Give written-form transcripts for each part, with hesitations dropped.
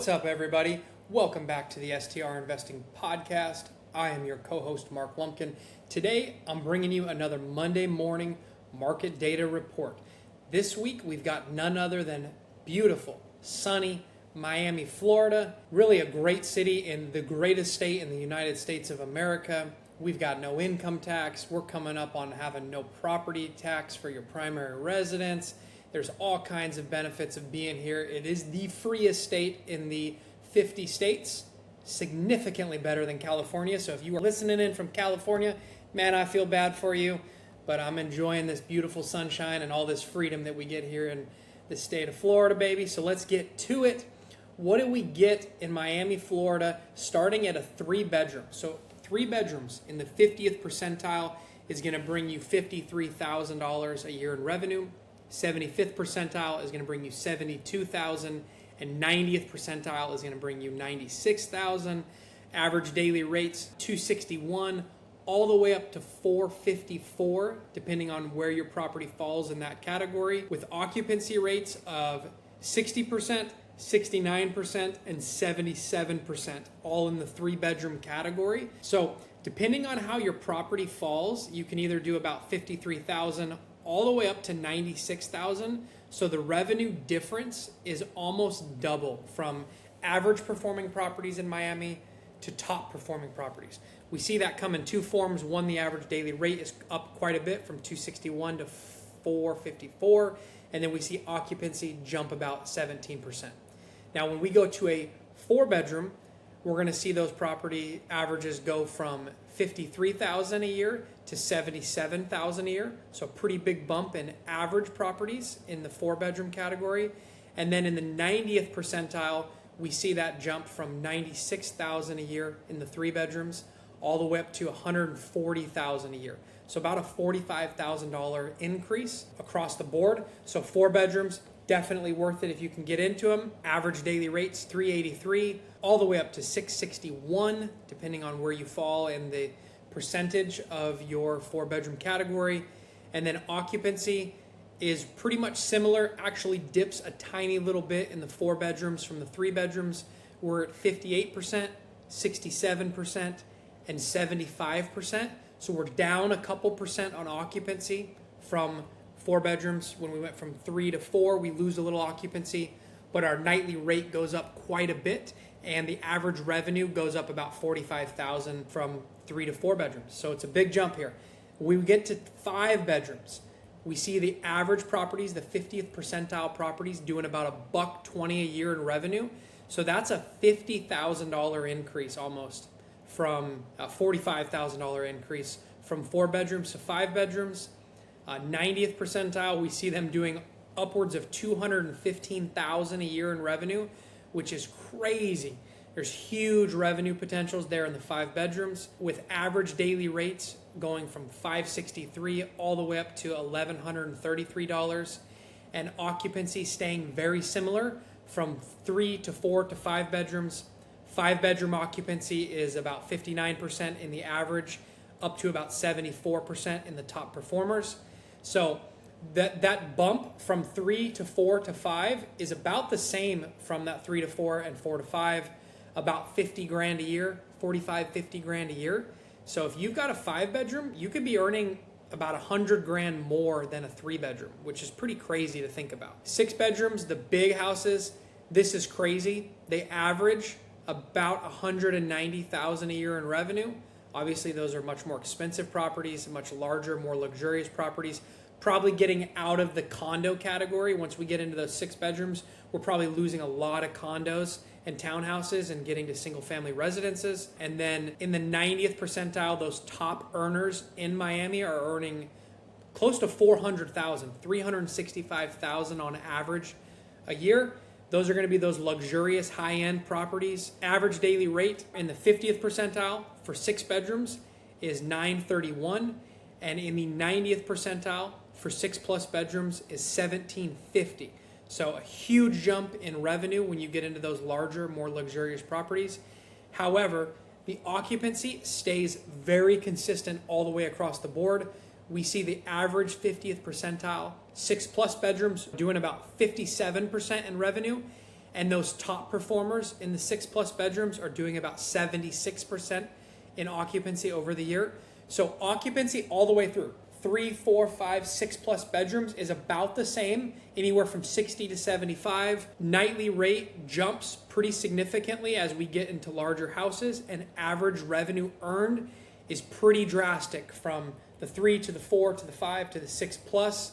What's up, everybody? Welcome back to the STR Investing Podcast. I am your co-host, Mark Lumpkin. Today, I'm bringing you another Monday morning market data report. This week, we've got none other than beautiful, sunny Miami, Florida. Really a great city in the greatest state in the United States of America. We've got no income tax. We're coming up on having no property tax for your primary residence. There's all kinds of benefits of being here. It is the freest state in the 50 states, significantly better than California. So if you are listening in from California, man, I feel bad for you, but I'm enjoying this beautiful sunshine and all this freedom that we get here in the state of Florida, baby. So let's get to it. What do we get in Miami, Florida, starting at a 3-bedroom? So 3 bedrooms in the 50th percentile is going to bring you $53,000 a year in revenue. 75th percentile is going to bring you $72,000, and 90th percentile is going to bring you $96,000. Average daily rates $261 all the way up to $454, depending on where your property falls in that category, with occupancy rates of 60%, 69%, and 77%, all in the 3-bedroom category. So depending on how your property falls, you can either do about $53,000 all the way up to $96,000. So the revenue difference is almost double from average performing properties in Miami to top performing properties. We see that come in 2 forms. One, the average daily rate is up quite a bit from $261 to $454. And then we see occupancy jump about 17%. Now, when we go to a 4-bedroom, we're going to see those property averages go from $53,000 a year to $77,000 a year. So a pretty big bump in average properties in the 4-bedroom category. And then in the 90th percentile, we see that jump from $96,000 a year in the 3 bedrooms all the way up to $140,000 a year. So about a $45,000 increase across the board. So 4 bedrooms, definitely worth it if you can get into them. Average daily rates $383 all the way up to $661, depending on where you fall in the percentage of your 4-bedroom category. And then occupancy is pretty much similar, actually dips a tiny little bit in the 4 bedrooms from the 3 bedrooms. We're at 58%, 67%, and 75%. So we're down a couple percent on occupancy from 4 bedrooms. When we went from 3 to 4, we lose a little occupancy, but our nightly rate goes up quite a bit, and the average revenue goes up about $45,000 from 3 to 4 bedrooms. So it's a big jump here. When we get to 5 bedrooms, we see the average properties, the 50th percentile properties, doing about $120 a year in revenue. So that's a $50,000 increase almost from a $45,000 increase from 4 bedrooms to 5 bedrooms. 90th percentile, we see them doing upwards of $215,000 a year in revenue, which is crazy. There's huge revenue potentials there in the 5 bedrooms, with average daily rates going from $563 all the way up to $1,133, and occupancy staying very similar from 3 to 4 to 5 bedrooms. 5-bedroom occupancy is about 59% in the average, up to about 74% in the top performers. So that bump from 3 to 4 to 5 is about the same from that 3 to 4 and 4 to 5, about 50 grand a year, 45, 50 grand a year. So if you've got a 5-bedroom, you could be earning about 100 grand more than a 3-bedroom, which is pretty crazy to think about. 6 bedrooms, the big houses, this is crazy. They average about $190,000 a year in revenue. Obviously, those are much more expensive properties, much larger, more luxurious properties. Probably getting out of the condo category. Once we get into those 6 bedrooms, we're probably losing a lot of condos and townhouses and getting to single-family residences. And then in the 90th percentile, those top earners in Miami are earning close to $400,000, $365,000 on average a year. Those are going to be those luxurious high-end properties. Average daily rate in the 50th percentile for 6 bedrooms is $931, and in the 90th percentile for 6+ bedrooms is $1,750. So a huge jump in revenue when you get into those larger, more luxurious properties. However, the occupancy stays very consistent all the way across the board. We see the average 50th percentile 6+ bedrooms doing about 57% in revenue, And those top performers in the 6+ bedrooms are doing about 76% in occupancy over the year. So occupancy all the way through 3, 4, 5, 6+ bedrooms is about the same, anywhere from 60 to 75. Nightly rate jumps pretty significantly as we get into larger houses, and average revenue earned is pretty drastic from the 3 to the 4 to the 5 to the 6+,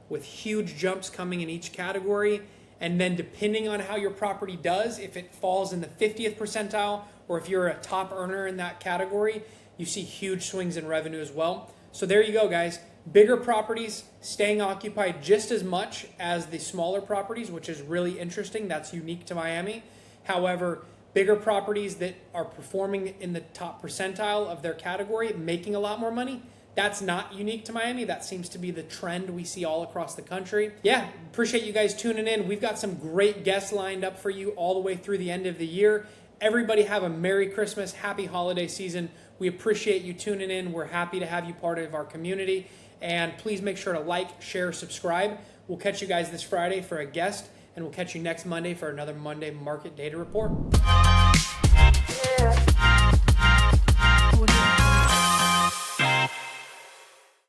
with huge jumps coming in each category. And then depending on how your property does, if it falls in the 50th percentile or if you're a top earner in that category, you see huge swings in revenue as well. So there you go, guys. Bigger properties staying occupied just as much as the smaller properties, which is really interesting. That's unique to Miami. However, bigger properties that are performing in the top percentile of their category, making a lot more money, that's not unique to Miami. That seems to be the trend we see all across the country. Yeah, appreciate you guys tuning in. We've got some great guests lined up for you all the way through the end of the year. Everybody have a Merry Christmas, Happy Holiday Season. We appreciate you tuning in. We're happy to have you part of our community. And please make sure to like, share, subscribe. We'll catch you guys this Friday for a guest, and we'll catch you next Monday for another Monday Market Data Report.